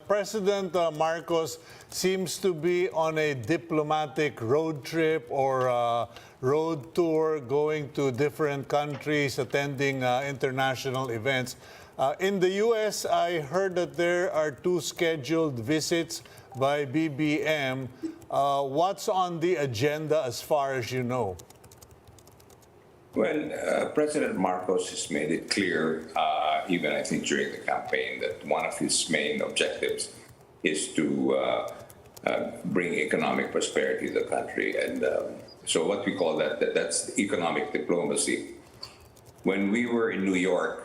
President Marcos seems to be on a diplomatic road trip or road tour, going to different countries, attending international events. In the U.S., I heard that there are 2 scheduled visits by BBM. What's on the agenda as far as you know? Well, President Marcos has made it clear, even I think during the campaign, that one of his main objectives is to bring economic prosperity to the country. And so what we call that's economic diplomacy. When we were in New York,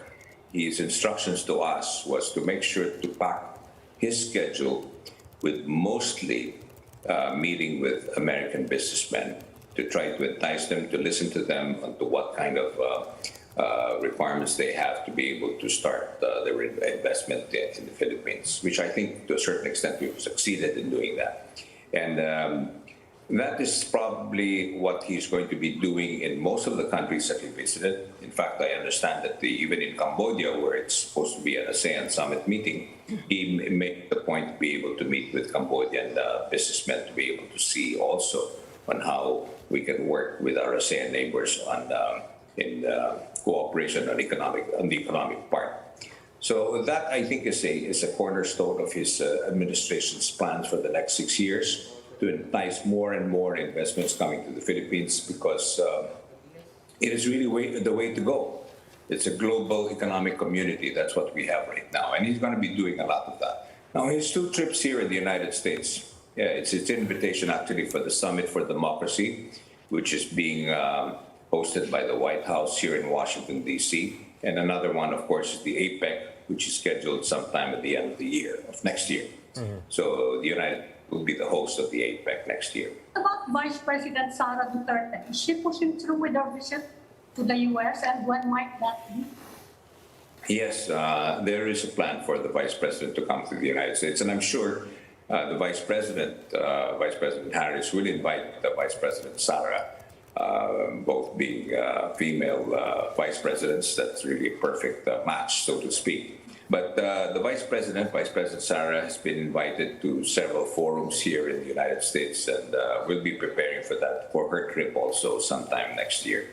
his instructions to us was to make sure to pack his schedule with mostly meeting with American businessmen, to try to entice them, to listen to them on to what kind of requirements they have to be able to start their investment in the Philippines, which I think to a certain extent we've succeeded in doing that. And that is probably what he's going to be doing in most of the countries that he visited. In fact, I understand that even in Cambodia, where it's supposed to be an ASEAN summit meeting, he made the point to be able to meet with Cambodian businessmen to be able to see also on how we can work with our ASEAN neighbors on in cooperation on the economic part. So that, I think, is a cornerstone of his administration's plans for the next 6 years, to entice more and more investments coming to the Philippines, because it is really the way to go. It's a global economic community. That's what we have right now, and he's going to be doing a lot of that. Now, his 2 trips here in the United States. Yeah, it's an invitation actually for the Summit for Democracy, which is being hosted by the White House here in Washington, D.C. And another one, of course, is the APEC, which is scheduled sometime at the end of the year, of next year. So the United will be the host of the APEC next year. About Vice President Sara Duterte, is she pushing through with her visit to the U.S., and when might that be? Yes, there is a plan for the Vice President to come to the United States, and I'm sure the Vice President Harris, will invite the Vice President Sara, both being female Vice Presidents. That's really a perfect match, so to speak. But the Vice President Sara, has been invited to several forums here in the United States, and will be preparing for her trip also sometime next year.